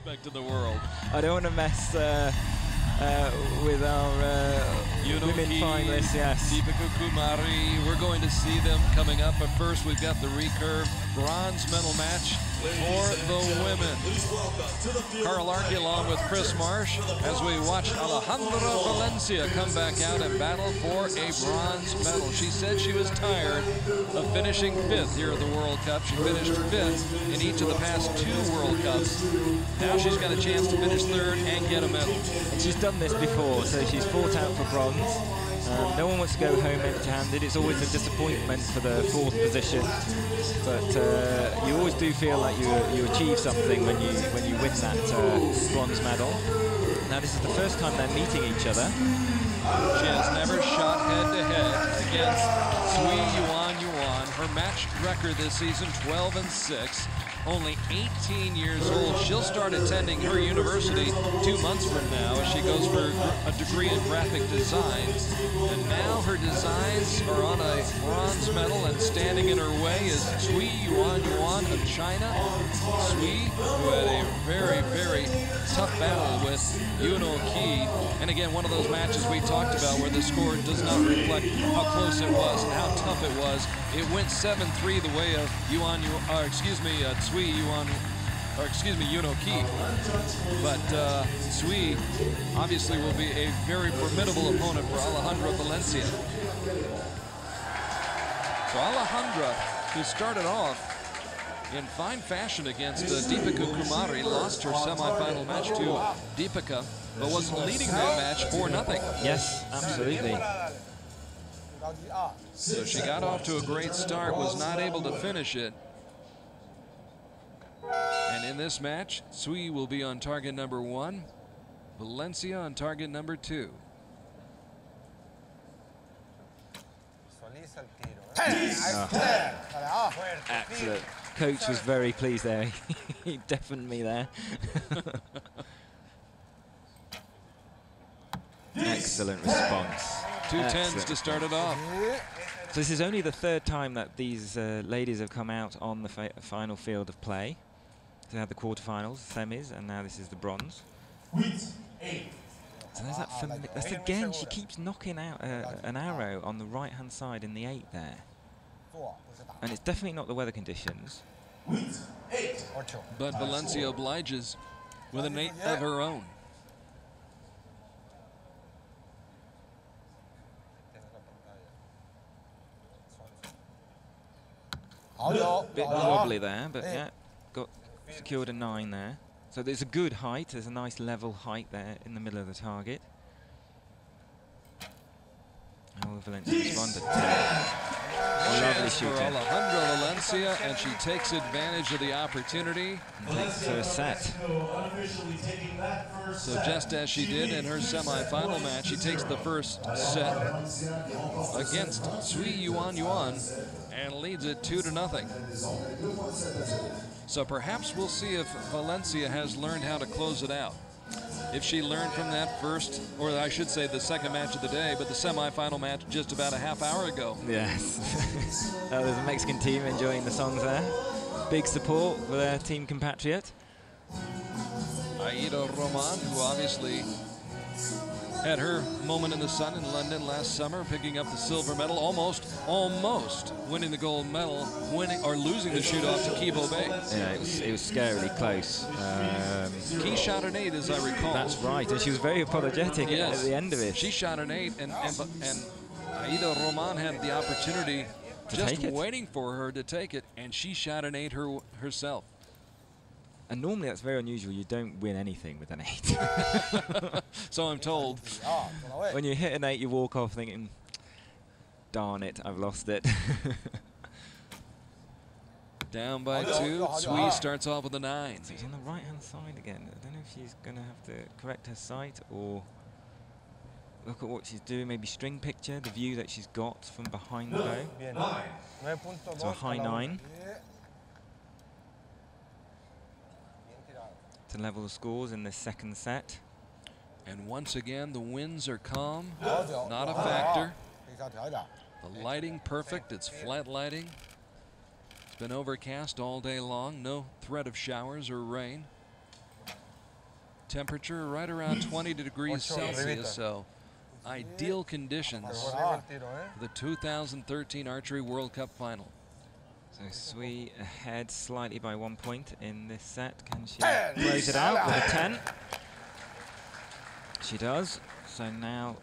aspect of the world. I don't want to mess with our women finalists, yes. Deepika Kumari, we're going to see them coming up, but first we've got the recurve bronze medal match for the women. Carl Archey along with Chris Marsh as we watch Alejandra Valencia come back out and battle for a bronze medal. She said she was tired of finishing 5th here at the World Cup. She finished 5th in each of the past 2 World Cups. Now she's got a chance to finish 3rd and get a medal. And she's done this before, so she's fought out for bronze. No one wants to go home empty-handed. It's always a disappointment for the 4th position, but you always do feel like you achieve something when you win that bronze medal. Now this is the first time they're meeting each other. She has never shot head-to-head against Cui Yuanyuan. Her match record this season, 12-6. Only 18 years old. She'll start attending her university 2 months from now as she goes for a degree in graphic design. And now her designs are on a bronze medal, and standing in her way is Cui Yuanyuan of China. Cui, who had a very, very tough battle with Yuanyuan. And again, one of those matches we talked about where the score does not reflect how close it was and how tough it was. It went 7-3 the way of Cui Yuanyuan. But Cui obviously will be a very formidable opponent for Alejandra Valencia. So Alejandra, who started off in fine fashion against Deepika Kumari, lost her semi-final match to Deepika, but was leading that match 4-0. Yes, absolutely. So she got off to a great start, was not able to finish it. And in this match, Cui will be on target number 1, Valencia on target number 2. Excellent. Coach was very pleased there. He deafened me there. Excellent response. 2 10s to start it off. So this is only the 3rd time that these ladies have come out on the final field of play. So they had the quarterfinals, semis, and now this is the bronze. So there's that that's again, she keeps knocking out an arrow on the right-hand side in the 8 there. And it's definitely not the weather conditions. But Valencia obliges with an 8 of her own. Bit wobbly there, but yeah, got secured a 9 there. So there's a good height, there's a nice level height there in the middle of the target. How will Valencia respond to lovely shooting. For Alejandra Valencia, and she takes advantage of the opportunity. And takes the first set. So just as she did in her semi-final match, she takes the first set against Cui Yuanyuan and leads it 2-0. So perhaps we'll see if Valencia has learned how to close it out. If she learned from that first, or I should say the second match of the day, but the semi-final match just about a half hour ago. Yes. There's a Mexican team enjoying the songs there. Big support for their team compatriot. Aida Roman, who obviously had her moment in the sun in London last summer, picking up the silver medal, almost winning the gold medal, losing the shoot-off to Kibo Bay. Yeah, it was scarily close. Key shot an 8, as I recall. That's right, and she was very apologetic at the end of it. She shot an 8, and Aida Roman had the opportunity just waiting for her to take it, and she shot an 8 herself. And normally that's very unusual. You don't win anything with an 8. So I'm told. When you hit an 8, you walk off thinking, darn it, I've lost it. Down by 2. Cui starts off with a 9. So she's on the right-hand side again. I don't know if she's going to have to correct her sight or look at what she's doing. Maybe string picture the view that she's got from behind the bow. So a high 9. To level the scores in this second set. And once again, the winds are calm, not a factor. The lighting perfect, it's flat lighting. It's been overcast all day long, no threat of showers or rain. Temperature right around 20 degrees Celsius, so ideal conditions for the 2013 Archery World Cup Final. So Cui ahead slightly by 1 point in this set. Can she close it out with a 10? She does. So now,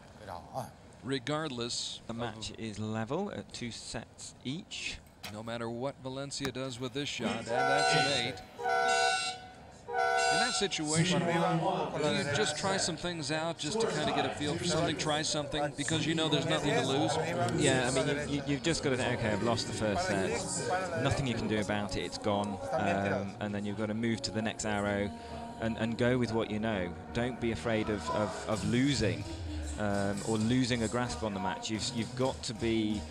regardless, the match is level at 2 sets each. No matter what Valencia does with this shot, and that's an 8. In that situation, you just try some things out just to kind of get a feel for something, try something, because you know there's nothing to lose. Yeah, I mean, you've just got to think, okay, I've lost the first set. Nothing you can do about it, it's gone. And then you've got to move to the next arrow and go with what you know. Don't be afraid of losing or losing a grasp on the match. You've got to be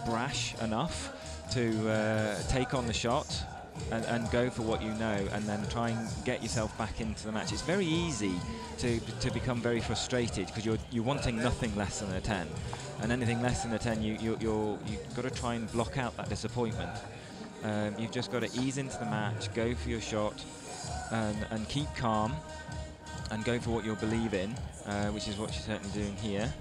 brash enough to take on the shot and go for what you know, and then try and get yourself back into the match. It's very easy to become very frustrated because you're wanting nothing less than a 10, and anything less than a 10, you've got to try and block out that disappointment. You've just got to ease into the match, go for your shot, and keep calm, and go for what you believe in, which is what she's certainly doing here.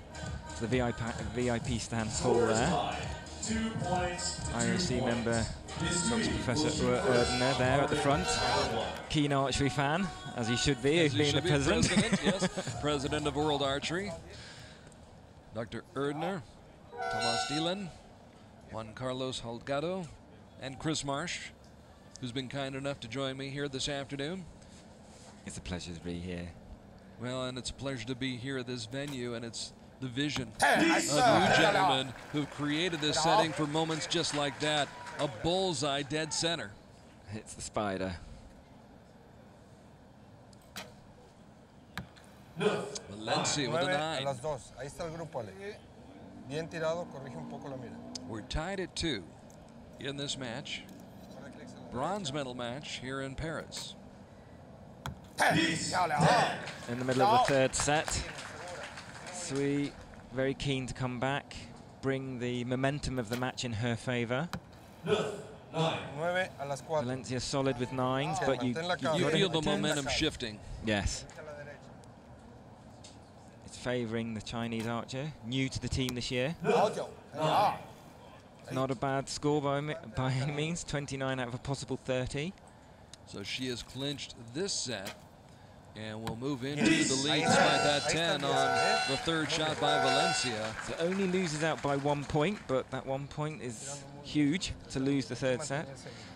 So the VIP stands tall there. IOC member, Dr. Professor Erdner there at the front. Keen archery fan, as he should be, as being the president. Yes, president of World Archery. Dr. Erdner, Tomas Dylan, Juan Carlos Holgado, and Chris Marsh, who's been kind enough to join me here this afternoon. It's a pleasure to be here. Well, and it's a pleasure to be here at this venue, and it's the vision of you gentlemen who've created this setting for moments just like that. A bullseye dead center. Hits the spider. Valencia with a 9. Ahí está el grupo, Ale. Bien tirado, corrige un poco la mira. We're tied at 2 in this match. Bronze medal match here in Paris. In the middle of the third set. Cui very keen to come back, bring the momentum of the match in her favour. Valencia solid with 9s, but you feel the momentum shifting. Yes. It's favouring the Chinese archer, new to the team this year. Not a bad score by any means, 29 out of a possible 30. So she has clinched this set, and we'll move into the lead despite that 10 on the third shot by Valencia. So only loses out by 1 point, but that 1 point is huge to lose the third set.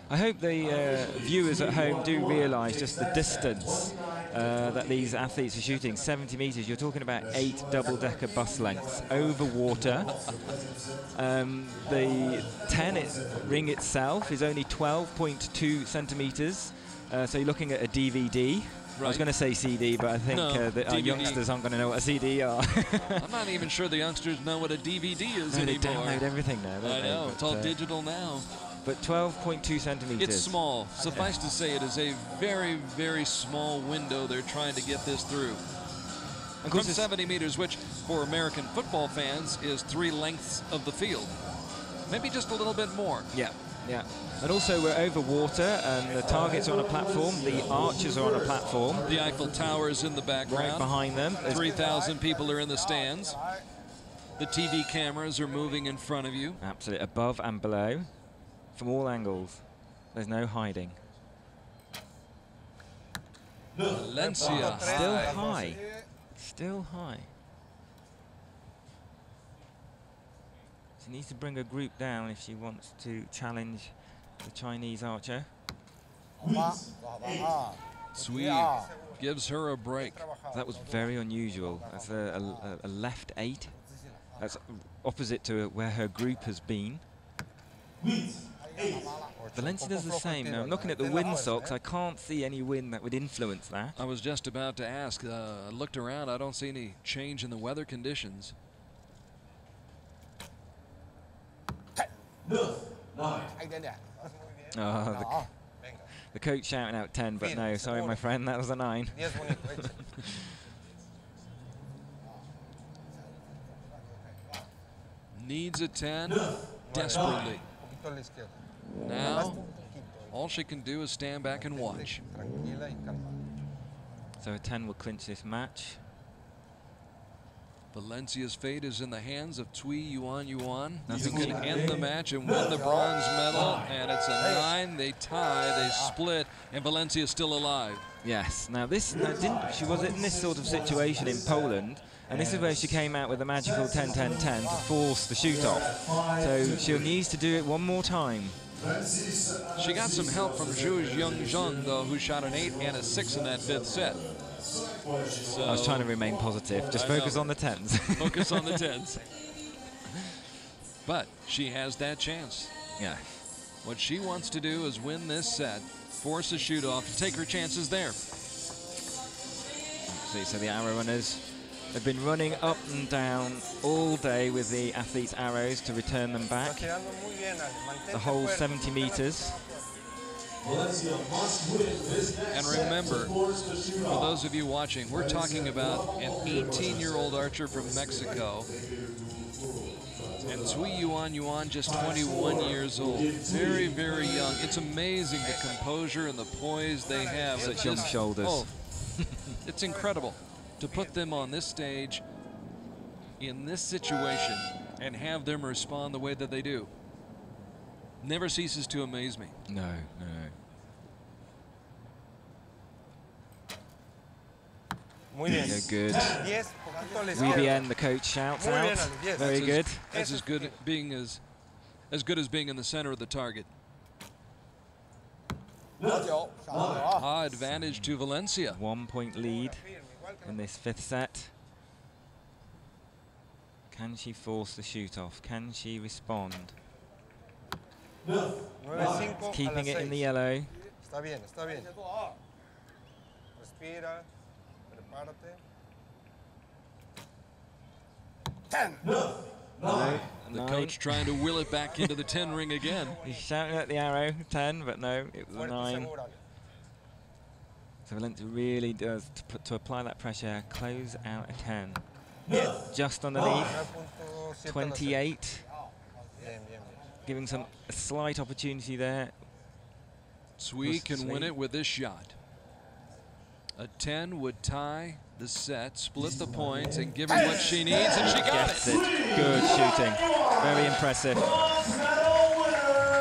I hope the viewers at home do realise just the distance that these athletes are shooting. 70 metres, you're talking about 8 double-decker bus lengths over water. The 10 ring itself is only 12.2 centimetres, so you're looking at a DVD. Right. I was going to say CD, but I think our youngsters aren't going to know what a CD are. I'm not even sure the youngsters know what a DVD is anymore. They download everything now, don't I know, it's all digital now. But 12.2 centimetres. It's small. Suffice to say, it is a very, very small window they're trying to get this through. From 70 meters, which for American football fans is 3 lengths of the field. Maybe just a little bit more. Yeah, yeah. And also we're over water, and the targets are on a platform, the archers are on a platform. The Eiffel Tower is in the background. Right behind them. 3,000 people are in the stands. The TV cameras are moving in front of you. Absolutely, above and below, from all angles. There's no hiding. Valencia. Still high. Still high. She needs to bring a group down if she wants to challenge the Chinese archer. Cui gives her a break. That was very unusual. That's a left 8. That's opposite to where her group has been. Valencia does the same. Now, I'm looking at the wind socks. I can't see any wind that would influence that. I was just about to ask. I looked around. I don't see any change in the weather conditions. Oh, the coach shouting out 10, but no, sorry, my friend, that was a 9. Needs a 10 desperately. Now, all she can do is stand back and watch. So a 10 will clinch this match. Valencia's fate is in the hands of Cui Yuanyuan. Nothing Who can end the match and win the bronze medal. And it's a 9. They tie, they split, and Valencia's still alive. Yes. Now this, she was in this sort of situation in Poland, and this is where she came out with a magical 10-10-10 to force the shoot-off. So she'll need to do it one more time. She got some help from Cui Yuanyuan, though, who shot an 8 and a 6 in that 5th set. So, I was trying to remain positive. Just focus on the 10s. Focus on the 10s. But she has that chance. Yeah. What she wants to do is win this set, force a shoot-off, take her chances there. See, so the arrow runners have been running up and down all day with the athletes' arrows to return them back. The whole 70 meters. And remember, for those of you watching, we're talking about an 18-year-old archer from Mexico. And Cui Yuanyuan, just 21 years old. Very, very young. It's amazing the composure and the poise they have. Such young shoulders. Oh, it's incredible to put them on this stage in this situation and have them respond the way that they do. Never ceases to amaze me. No, no. Muy bien. Good. Muy bien, the coach shouts out. Very good. That's as good as being in the center of the target. Advantage to Valencia. 1 point lead in this 5th set. Can she force the shoot-off? Can she respond? Keeping it in the yellow. Está bien, está bien. Respira, prepárate. 10. No. The coach trying to will it back into the 10 ring again. He's shouting at the arrow, 10, but no, it was a 9. So Valencia really does, to apply that pressure, close out a 10. Just underneath, 28. Giving a slight opportunity there. Cui can win it with this shot. A 10 would tie the set, split the points, and give her what she needs, and she got it. Good shooting. Very impressive.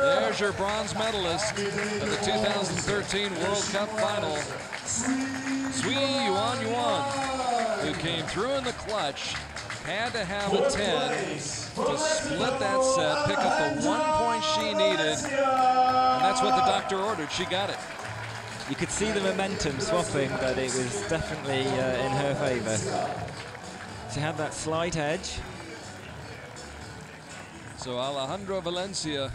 There's your bronze medalist of the 2013 World Cup Final, Cui Yuanyuan, who came through in the clutch, had to have a 10 to split that set, pick up the 1 point she needed, and that's what the doctor ordered. She got it. You could see the momentum swapping, but it was definitely in her favor. She had that slight edge. So Alejandra Valencia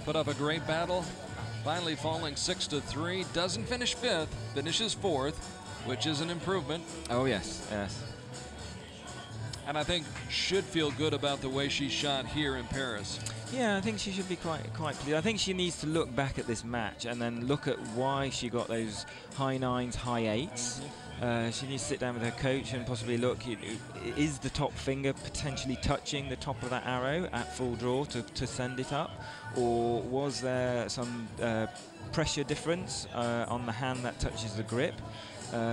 put up a great battle, finally falling 6-3. Doesn't finish 5th, finishes 4th, which is an improvement. Oh yes, yes. And I think should feel good about the way she shot here in Paris. Yeah, I think she should be quite pleased. I think she needs to look back at this match and then look at why she got those high 9s, high 8s. She needs to sit down with her coach and possibly look, is the top finger potentially touching the top of that arrow at full draw to send it up? Or was there some pressure difference on the hand that touches the grip?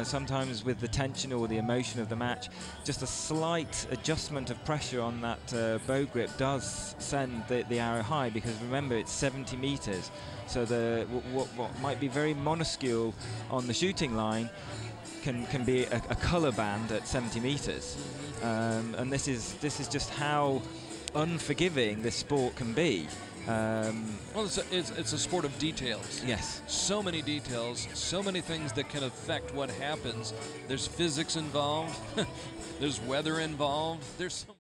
Sometimes with the tension or the emotion of the match, just a slight adjustment of pressure on that bow grip does send the arrow high, because remember it's 70 meters. So what might be very minuscule on the shooting line can be a color band at 70 meters. And this is just how unforgiving this sport can be. Well, it's a sport of details. Yes. So many details, so many things that can affect what happens. There's physics involved. There's weather involved. There's so